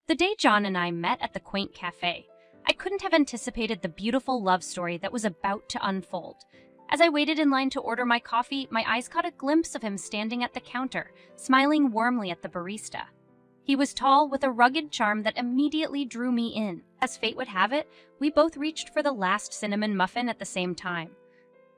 The day John and I met at the quaint cafe, I couldn't have anticipated the beautiful love story that was about to unfold. As I waited in line to order my coffee, my eyes caught a glimpse of him standing at the counter, smiling warmly at the barista. He was tall, with a rugged charm that immediately drew me in. As fate would have it, we both reached for the last cinnamon muffin at the same time.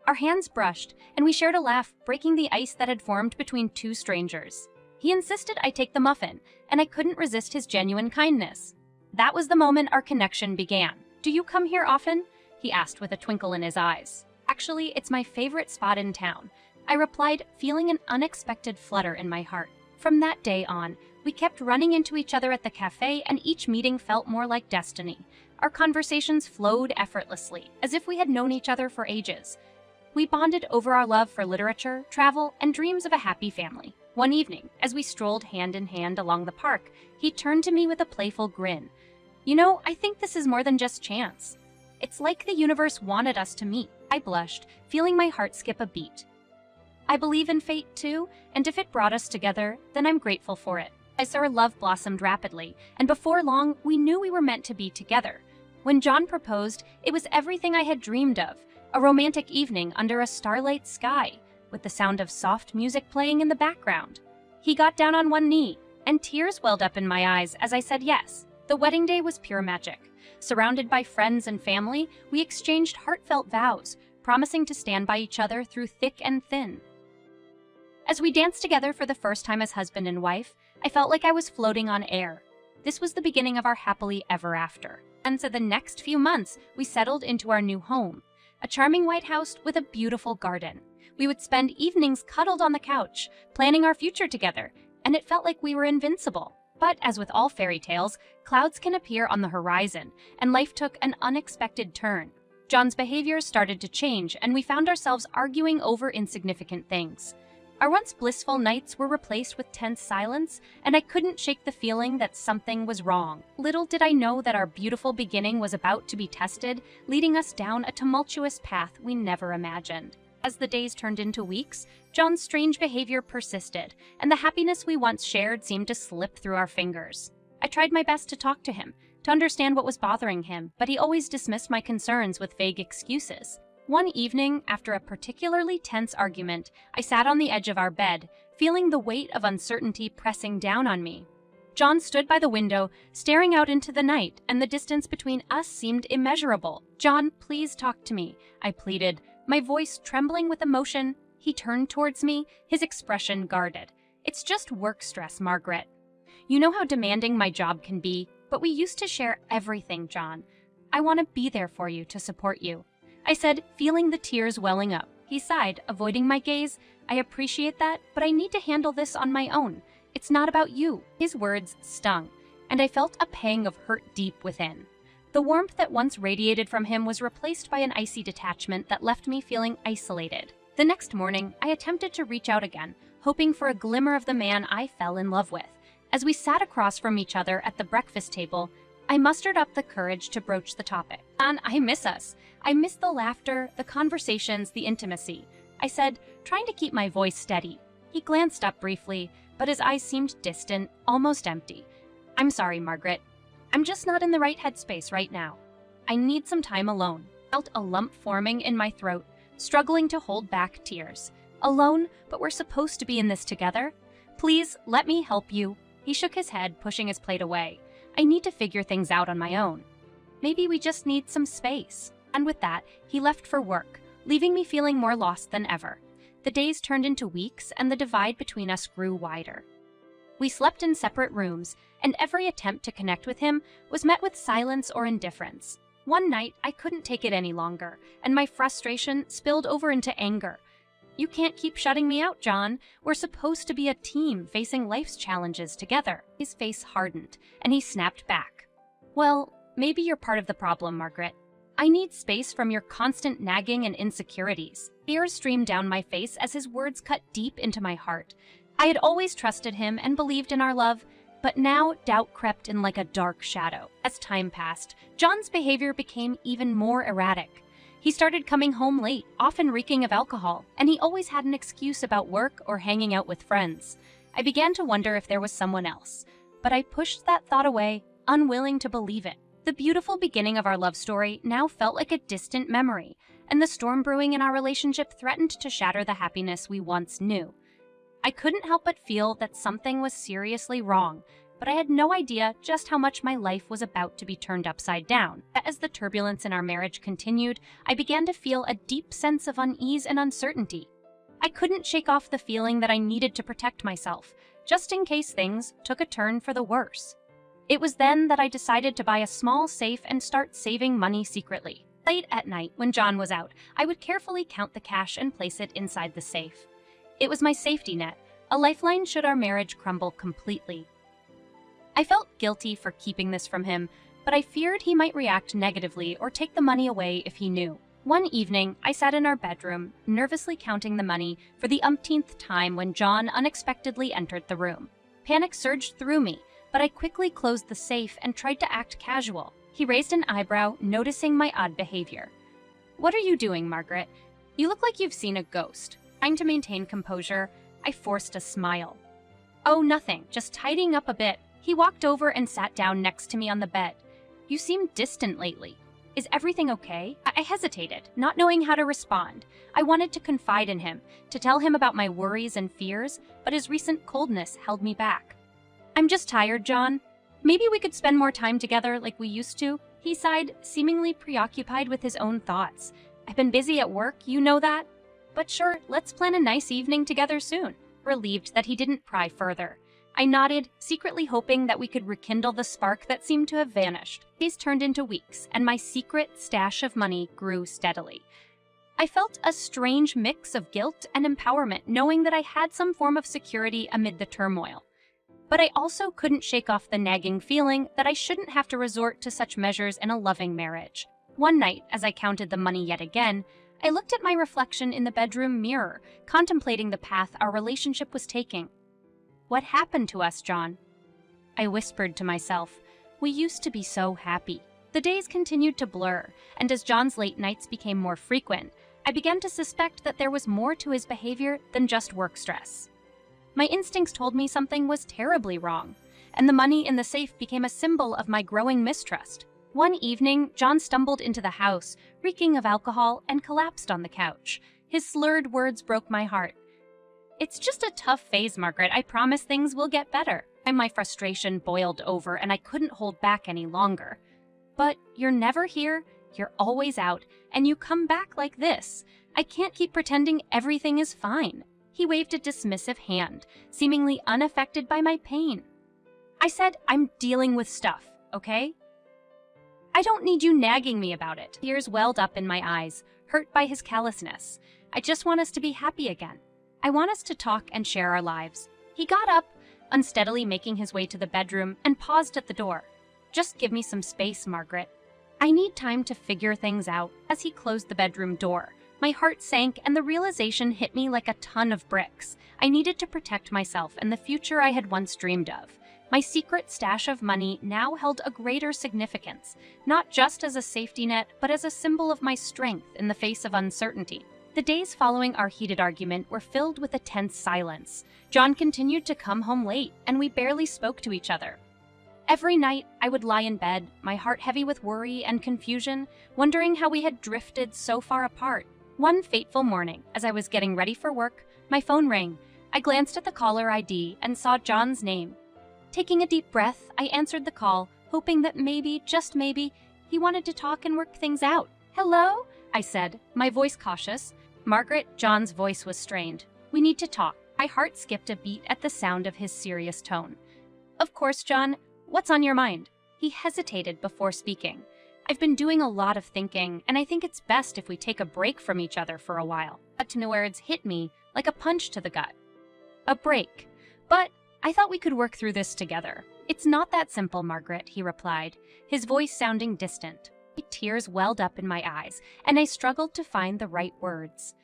Our hands brushed, and we shared a laugh, breaking the ice that had formed between two strangers. He insisted I take the muffin, and I couldn't resist his genuine kindness. That was the moment our connection began. "Do you come here often?" he asked with a twinkle in his eyes. "Actually, it's my favorite spot in town," I replied, feeling an unexpected flutter in my heart. From that day on, we kept running into each other at the cafe, and each meeting felt more like destiny. Our conversations flowed effortlessly, as if we had known each other for ages. We bonded over our love for literature, travel, and dreams of a happy family. One evening, as we strolled hand in hand along the park, he turned to me with a playful grin. "You know, I think this is more than just chance. It's like the universe wanted us to meet." I blushed, feeling my heart skip a beat. I believe in fate too, and if it brought us together, then I'm grateful for it. As our love blossomed rapidly, and before long, we knew we were meant to be together. When John proposed, it was everything I had dreamed of, a romantic evening under a starlight sky, with the sound of soft music playing in the background. He got down on one knee, and tears welled up in my eyes as I said yes. The wedding day was pure magic. Surrounded by friends and family, we exchanged heartfelt vows, promising to stand by each other through thick and thin. As we danced together for the first time as husband and wife, I felt like I was floating on air. This was the beginning of our happily ever after. And so the next few months, we settled into our new home, a charming white house with a beautiful garden. We would spend evenings cuddled on the couch, planning our future together, and it felt like we were invincible. But as with all fairy tales, clouds can appear on the horizon, and life took an unexpected turn. John's behavior started to change, and we found ourselves arguing over insignificant things. Our once blissful nights were replaced with tense silence, and I couldn't shake the feeling that something was wrong. Little did I know that our beautiful beginning was about to be tested, leading us down a tumultuous path we never imagined. As the days turned into weeks, John's strange behavior persisted, and the happiness we once shared seemed to slip through our fingers. I tried my best to talk to him, to understand what was bothering him, but he always dismissed my concerns with vague excuses. One evening, after a particularly tense argument, I sat on the edge of our bed, feeling the weight of uncertainty pressing down on me. John stood by the window, staring out into the night, and the distance between us seemed immeasurable. "John, please talk to me," I pleaded, my voice trembling with emotion. He turned towards me, his expression guarded. "It's just work stress, Margaret. You know how demanding my job can be, but we used to share everything, John. I want to be there for you, to support you," I said, feeling the tears welling up. He sighed, avoiding my gaze. "I appreciate that, but I need to handle this on my own. It's not about you." His words stung, and I felt a pang of hurt deep within. The warmth that once radiated from him was replaced by an icy detachment that left me feeling isolated. The next morning, I attempted to reach out again, hoping for a glimmer of the man I fell in love with. As we sat across from each other at the breakfast table, I mustered up the courage to broach the topic. "John, I miss us. I miss the laughter, the conversations, the intimacy," I said, trying to keep my voice steady. He glanced up briefly, but his eyes seemed distant, almost empty. "I'm sorry, Margaret. I'm just not in the right headspace right now. I need some time alone." I felt a lump forming in my throat, struggling to hold back tears. "Alone? But we're supposed to be in this together. Please, let me help you." He shook his head, pushing his plate away. "I need to figure things out on my own. Maybe we just need some space." And with that, he left for work, leaving me feeling more lost than ever. The days turned into weeks, and the divide between us grew wider. We slept in separate rooms, and every attempt to connect with him was met with silence or indifference. One night, I couldn't take it any longer, and my frustration spilled over into anger. "You can't keep shutting me out, John. We're supposed to be a team facing life's challenges together." His face hardened, and he snapped back. "Well, maybe you're part of the problem, Margaret. I need space from your constant nagging and insecurities." Tears streamed down my face as his words cut deep into my heart. I had always trusted him and believed in our love, but now doubt crept in like a dark shadow. As time passed, John's behavior became even more erratic. He started coming home late, often reeking of alcohol, and he always had an excuse about work or hanging out with friends. I began to wonder if there was someone else, but I pushed that thought away, unwilling to believe it. The beautiful beginning of our love story now felt like a distant memory, and the storm brewing in our relationship threatened to shatter the happiness we once knew. I couldn't help but feel that something was seriously wrong, but I had no idea just how much my life was about to be turned upside down. As the turbulence in our marriage continued, I began to feel a deep sense of unease and uncertainty. I couldn't shake off the feeling that I needed to protect myself, just in case things took a turn for the worse. It was then that I decided to buy a small safe and start saving money secretly. Late at night, when John was out, I would carefully count the cash and place it inside the safe. It was my safety net, a lifeline should our marriage crumble completely. I felt guilty for keeping this from him, but I feared he might react negatively or take the money away if he knew. One evening, I sat in our bedroom, nervously counting the money for the umpteenth time when John unexpectedly entered the room. Panic surged through me, but I quickly closed the safe and tried to act casual. He raised an eyebrow, noticing my odd behavior. "What are you doing, Margaret? You look like you've seen a ghost." Trying to maintain composure, I forced a smile. "Oh, nothing, just tidying up a bit." He walked over and sat down next to me on the bed. "You seem distant lately. Is everything okay?" I hesitated, not knowing how to respond. I wanted to confide in him, to tell him about my worries and fears, but his recent coldness held me back. "I'm just tired, John. Maybe we could spend more time together like we used to," he sighed, seemingly preoccupied with his own thoughts. "I've been busy at work, you know that. But sure, let's plan a nice evening together soon." Relieved that he didn't pry further, I nodded, secretly hoping that we could rekindle the spark that seemed to have vanished. Days turned into weeks, and my secret stash of money grew steadily. I felt a strange mix of guilt and empowerment, knowing that I had some form of security amid the turmoil. But I also couldn't shake off the nagging feeling that I shouldn't have to resort to such measures in a loving marriage. One night, as I counted the money yet again, I looked at my reflection in the bedroom mirror, contemplating the path our relationship was taking. "What happened to us, John?" I whispered to myself. "We used to be so happy." The days continued to blur, and as John's late nights became more frequent, I began to suspect that there was more to his behavior than just work stress. My instincts told me something was terribly wrong, and the money in the safe became a symbol of my growing mistrust. One evening, John stumbled into the house, reeking of alcohol, and collapsed on the couch. His slurred words broke my heart. "It's just a tough phase, Margaret. I promise things will get better." And my frustration boiled over, and I couldn't hold back any longer. "But you're never here, you're always out, and you come back like this. I can't keep pretending everything is fine." He waved a dismissive hand, seemingly unaffected by my pain. I said, "I'm dealing with stuff, okay? I don't need you nagging me about it." Tears welled up in my eyes, hurt by his callousness. "I just want us to be happy again. I want us to talk and share our lives." He got up, unsteadily making his way to the bedroom, and paused at the door. "Just give me some space, Margaret. I need time to figure things out." As he closed the bedroom door, my heart sank and the realization hit me like a ton of bricks. I needed to protect myself and the future I had once dreamed of. My secret stash of money now held a greater significance, not just as a safety net, but as a symbol of my strength in the face of uncertainty. The days following our heated argument were filled with a tense silence. John continued to come home late, and we barely spoke to each other. Every night, I would lie in bed, my heart heavy with worry and confusion, wondering how we had drifted so far apart. One fateful morning, as I was getting ready for work, my phone rang. I glanced at the caller ID and saw John's name. Taking a deep breath, I answered the call, hoping that maybe, just maybe, he wanted to talk and work things out. "Hello?" I said, my voice cautious. "Margaret," John's voice was strained. "We need to talk." My heart skipped a beat at the sound of his serious tone. "Of course, John. What's on your mind?" He hesitated before speaking. "I've been doing a lot of thinking, and I think it's best if we take a break from each other for a while." But the words hit me like a punch to the gut. "A break? But I thought we could work through this together." "It's not that simple, Margaret," he replied, his voice sounding distant. Tears welled up in my eyes, and I struggled to find the right words.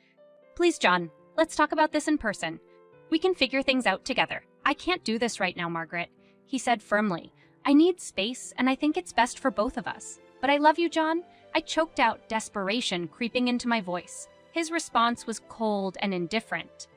"Please, John, let's talk about this in person. We can figure things out together." "I can't do this right now, Margaret," he said firmly. "I need space, and I think it's best for both of us." "But I love you, John." I choked out, desperation creeping into my voice. His response was cold and indifferent.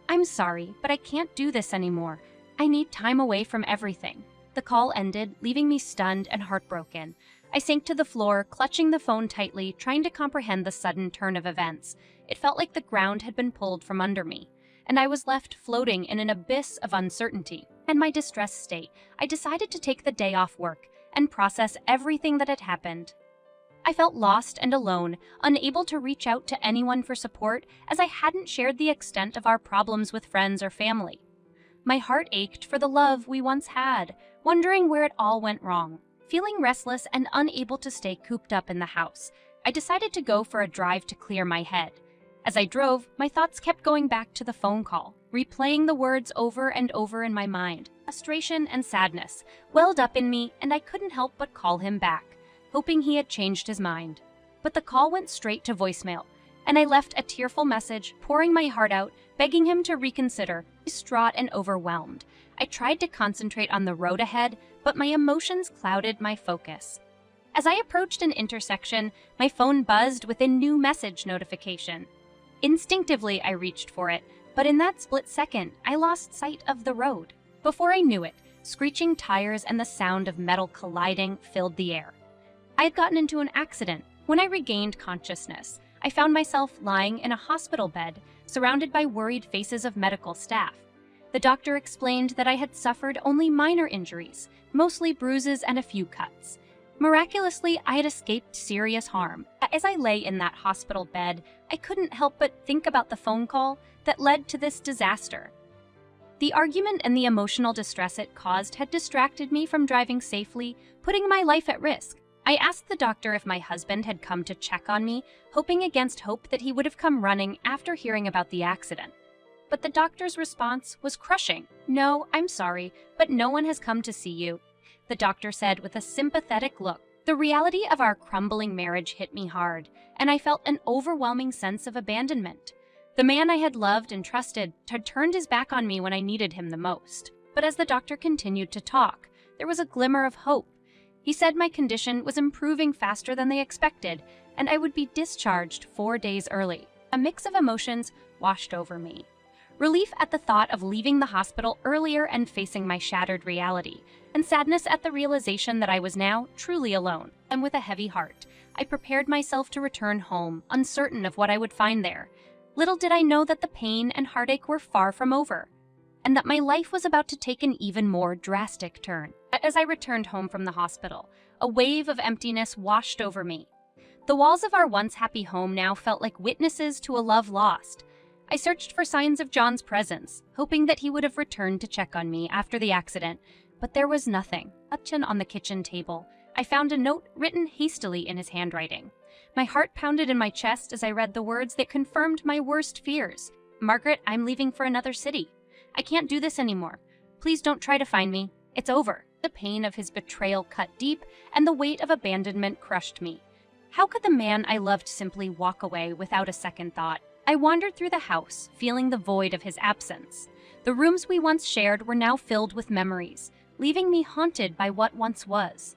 "I'm sorry, but I can't do this anymore. I need time away from everything." The call ended, leaving me stunned and heartbroken. I sank to the floor, clutching the phone tightly, trying to comprehend the sudden turn of events. It felt like the ground had been pulled from under me, and I was left floating in an abyss of uncertainty. In my distressed state, I decided to take the day off work and process everything that had happened. I felt lost and alone, unable to reach out to anyone for support as I hadn't shared the extent of our problems with friends or family. My heart ached for the love we once had, wondering where it all went wrong. Feeling restless and unable to stay cooped up in the house, I decided to go for a drive to clear my head. As I drove, my thoughts kept going back to the phone call, replaying the words over and over in my mind. Frustration and sadness welled up in me, and I couldn't help but call him back, hoping he had changed his mind. But the call went straight to voicemail, and I left a tearful message, pouring my heart out, begging him to reconsider. Distraught and overwhelmed, I tried to concentrate on the road ahead, but my emotions clouded my focus. As I approached an intersection, my phone buzzed with a new message notification. Instinctively, I reached for it, but in that split second, I lost sight of the road. Before I knew it, screeching tires and the sound of metal colliding filled the air. I had gotten into an accident. When I regained consciousness, I found myself lying in a hospital bed, surrounded by worried faces of medical staff. The doctor explained that I had suffered only minor injuries, mostly bruises and a few cuts. Miraculously, I had escaped serious harm. As I lay in that hospital bed, I couldn't help but think about the phone call that led to this disaster. The argument and the emotional distress it caused had distracted me from driving safely, putting my life at risk. I asked the doctor if my husband had come to check on me, hoping against hope that he would have come running after hearing about the accident. But the doctor's response was crushing. "No, I'm sorry, but no one has come to see you," the doctor said with a sympathetic look. The reality of our crumbling marriage hit me hard, and I felt an overwhelming sense of abandonment. The man I had loved and trusted had turned his back on me when I needed him the most. But as the doctor continued to talk, there was a glimmer of hope. He said my condition was improving faster than they expected, and I would be discharged 4 days early. A mix of emotions washed over me. Relief at the thought of leaving the hospital earlier and facing my shattered reality, and sadness at the realization that I was now truly alone. And with a heavy heart, I prepared myself to return home, uncertain of what I would find there. Little did I know that the pain and heartache were far from over, and that my life was about to take an even more drastic turn. As I returned home from the hospital, a wave of emptiness washed over me. The walls of our once happy home now felt like witnesses to a love lost. I searched for signs of John's presence, hoping that he would have returned to check on me after the accident, but there was nothing. On the kitchen table, I found a note written hastily in his handwriting. My heart pounded in my chest as I read the words that confirmed my worst fears. "Margaret, I'm leaving for another city. I can't do this anymore. Please don't try to find me. It's over." The pain of his betrayal cut deep, and the weight of abandonment crushed me. How could the man I loved simply walk away without a second thought? I wandered through the house, feeling the void of his absence. The rooms we once shared were now filled with memories, leaving me haunted by what once was.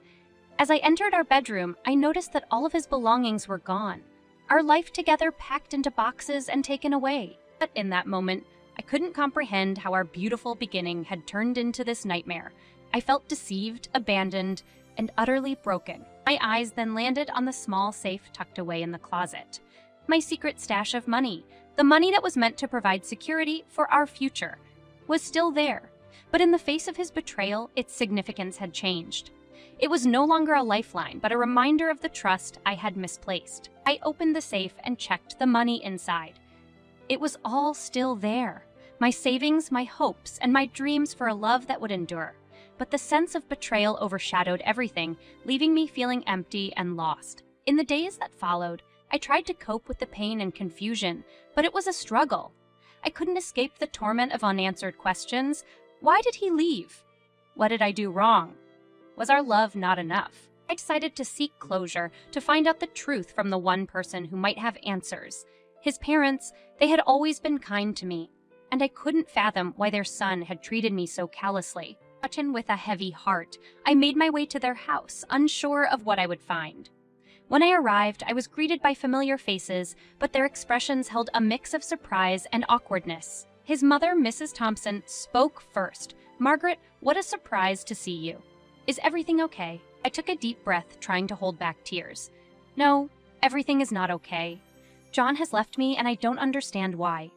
As I entered our bedroom, I noticed that all of his belongings were gone, our life together packed into boxes and taken away. But in that moment, I couldn't comprehend how our beautiful beginning had turned into this nightmare. I felt deceived, abandoned, and utterly broken. My eyes then landed on the small safe tucked away in the closet. My secret stash of money, the money that was meant to provide security for our future, was still there. But in the face of his betrayal, its significance had changed. It was no longer a lifeline, but a reminder of the trust I had misplaced. I opened the safe and checked the money inside. It was all still there. My savings, my hopes, and my dreams for a love that would endure. But the sense of betrayal overshadowed everything, leaving me feeling empty and lost. In the days that followed, I tried to cope with the pain and confusion, but it was a struggle. I couldn't escape the torment of unanswered questions. Why did he leave? What did I do wrong? Was our love not enough? I decided to seek closure, to find out the truth from the one person who might have answers. His parents, they had always been kind to me, and I couldn't fathom why their son had treated me so callously. With a heavy heart, I made my way to their house, unsure of what I would find. When I arrived, I was greeted by familiar faces, but their expressions held a mix of surprise and awkwardness. His mother, Mrs. Thompson, spoke first, Margaret, what a surprise to see you. Is everything okay? I took a deep breath, trying to hold back tears. No, everything is not okay. John has left me and I don't understand why.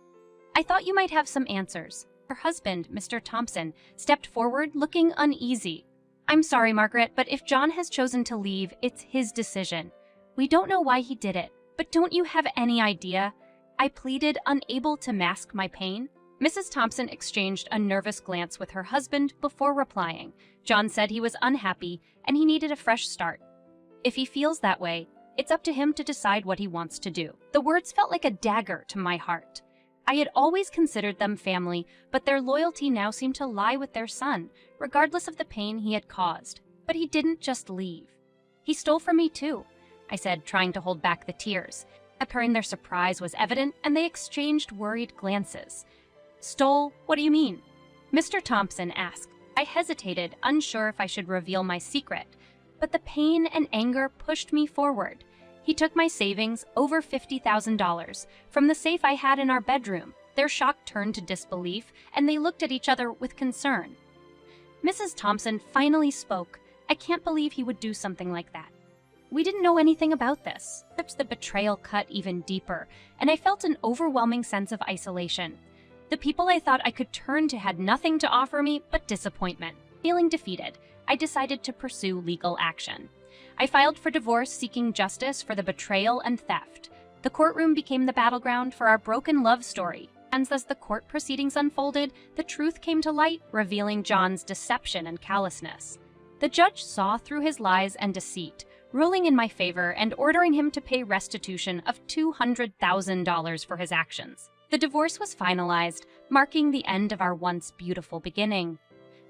I thought you might have some answers. Her husband, Mr. Thompson, stepped forward, looking uneasy. I'm sorry, Margaret, but if John has chosen to leave, it's his decision. We don't know why he did it, but don't you have any idea? I pleaded, unable to mask my pain. Mrs. Thompson exchanged a nervous glance with her husband before replying. John said he was unhappy and he needed a fresh start. If he feels that way, it's up to him to decide what he wants to do. The words felt like a dagger to my heart. I had always considered them family, but their loyalty now seemed to lie with their son, regardless of the pain he had caused. But he didn't just leave. He stole from me too, I said, trying to hold back the tears. Apparently their surprise was evident, and they exchanged worried glances. Stole? What do you mean? Mr. Thompson asked. I hesitated, unsure if I should reveal my secret, but the pain and anger pushed me forward. He took my savings, over $50,000, from the safe I had in our bedroom. Their shock turned to disbelief, and they looked at each other with concern. Mrs. Thompson finally spoke. I can't believe he would do something like that. We didn't know anything about this. The betrayal cut even deeper, and I felt an overwhelming sense of isolation. The people I thought I could turn to had nothing to offer me but disappointment. Feeling defeated, I decided to pursue legal action. I filed for divorce, seeking justice for the betrayal and theft. The courtroom became the battleground for our broken love story. And as the court proceedings unfolded, the truth came to light, revealing John's deception and callousness. The judge saw through his lies and deceit, ruling in my favor and ordering him to pay restitution of $200,000 for his actions. The divorce was finalized, marking the end of our once beautiful beginning.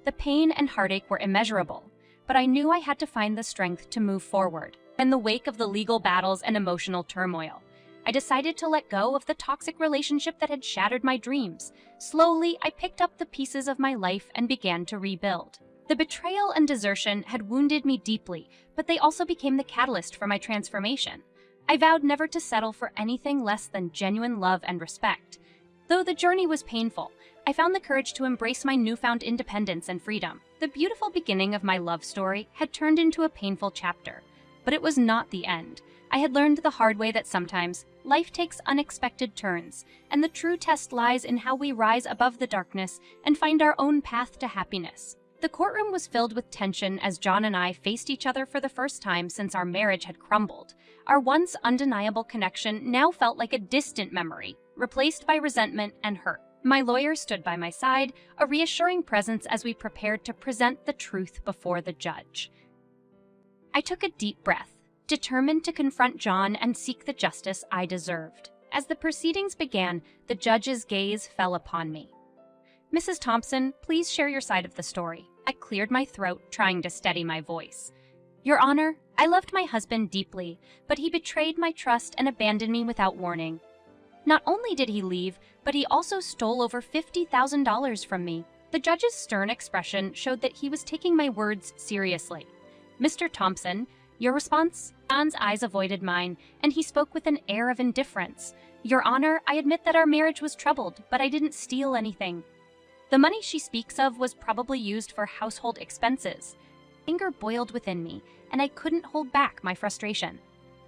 The pain and heartache were immeasurable, but I knew I had to find the strength to move forward. In the wake of the legal battles and emotional turmoil, I decided to let go of the toxic relationship that had shattered my dreams. Slowly, I picked up the pieces of my life and began to rebuild. The betrayal and desertion had wounded me deeply, but they also became the catalyst for my transformation. I vowed never to settle for anything less than genuine love and respect. Though the journey was painful, I found the courage to embrace my newfound independence and freedom. The beautiful beginning of my love story had turned into a painful chapter, but it was not the end. I had learned the hard way that sometimes life takes unexpected turns, and the true test lies in how we rise above the darkness and find our own path to happiness. The courtroom was filled with tension as John and I faced each other for the first time since our marriage had crumbled. Our once undeniable connection now felt like a distant memory, replaced by resentment and hurt. My lawyer stood by my side, a reassuring presence as we prepared to present the truth before the judge. I took a deep breath, determined to confront John and seek the justice I deserved. As the proceedings began, the judge's gaze fell upon me. Mrs. Thompson, please share your side of the story. I cleared my throat, trying to steady my voice. Your Honor, I loved my husband deeply, but he betrayed my trust and abandoned me without warning. Not only did he leave, but he also stole over $50,000 from me. The judge's stern expression showed that he was taking my words seriously. Mr. Thompson, your response? John's eyes avoided mine, and he spoke with an air of indifference. Your Honor, I admit that our marriage was troubled, but I didn't steal anything. The money she speaks of was probably used for household expenses. Anger boiled within me, and I couldn't hold back my frustration.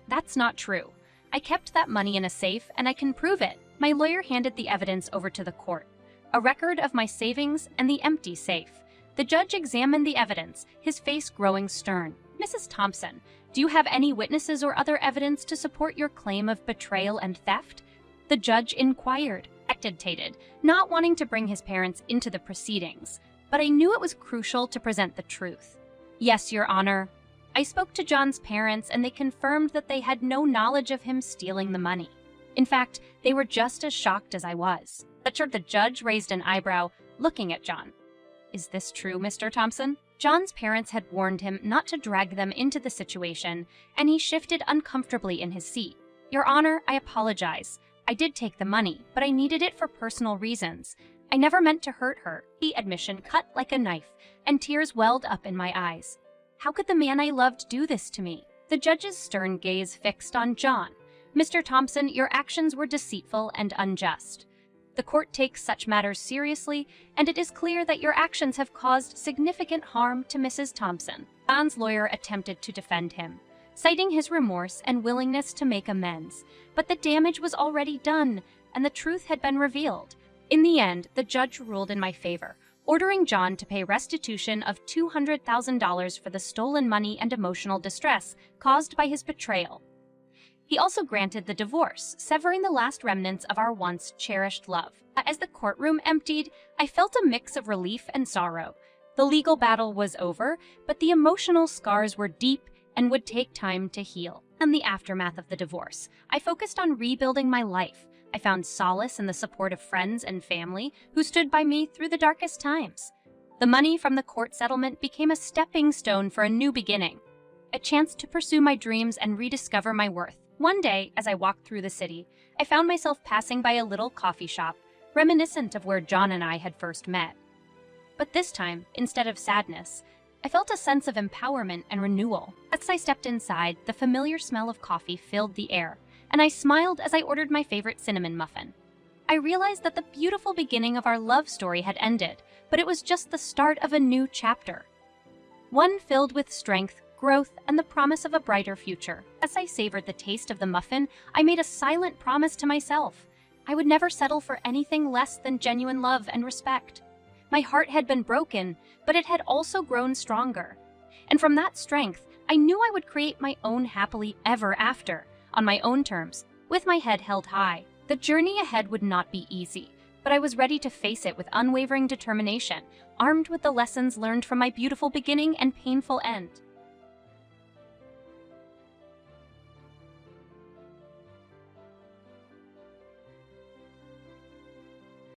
That's not true. I kept that money in a safe, and I can prove it. My lawyer handed the evidence over to the court. A record of my savings and the empty safe. The judge examined the evidence, his face growing stern. Mrs. Thompson, do you have any witnesses or other evidence to support your claim of betrayal and theft? The judge inquired. I dictated, not wanting to bring his parents into the proceedings, but I knew it was crucial to present the truth. Yes, Your Honor. I spoke to John's parents, and they confirmed that they had no knowledge of him stealing the money. In fact, they were just as shocked as I was. The judge raised an eyebrow, looking at John. Is this true, Mr. Thompson? John's parents had warned him not to drag them into the situation, and he shifted uncomfortably in his seat. Your Honor, I apologize. I did take the money, but I needed it for personal reasons. I never meant to hurt her. The admission cut like a knife, and tears welled up in my eyes. How could the man I loved do this to me? The judge's stern gaze fixed on John. Mr. Thompson, your actions were deceitful and unjust. The court takes such matters seriously, and it is clear that your actions have caused significant harm to Mrs. Thompson. John's lawyer attempted to defend him, citing his remorse and willingness to make amends. But the damage was already done, and the truth had been revealed. In the end, the judge ruled in my favor, ordering John to pay restitution of $200,000 for the stolen money and emotional distress caused by his betrayal. He also granted the divorce, severing the last remnants of our once cherished love. As the courtroom emptied, I felt a mix of relief and sorrow. The legal battle was over, but the emotional scars were deep and would take time to heal. In the aftermath of the divorce, I focused on rebuilding my life. I found solace in the support of friends and family who stood by me through the darkest times. The money from the court settlement became a stepping stone for a new beginning, a chance to pursue my dreams and rediscover my worth. One day, as I walked through the city, I found myself passing by a little coffee shop, reminiscent of where John and I had first met. But this time, instead of sadness, I felt a sense of empowerment and renewal. As I stepped inside, the familiar smell of coffee filled the air, and I smiled as I ordered my favorite cinnamon muffin. I realized that the beautiful beginning of our love story had ended, but it was just the start of a new chapter. One filled with strength, growth, and the promise of a brighter future. As I savored the taste of the muffin, I made a silent promise to myself. I would never settle for anything less than genuine love and respect. My heart had been broken, but it had also grown stronger. And from that strength, I knew I would create my own happily ever after, on my own terms, with my head held high. The journey ahead would not be easy, but I was ready to face it with unwavering determination, armed with the lessons learned from my beautiful beginning and painful end.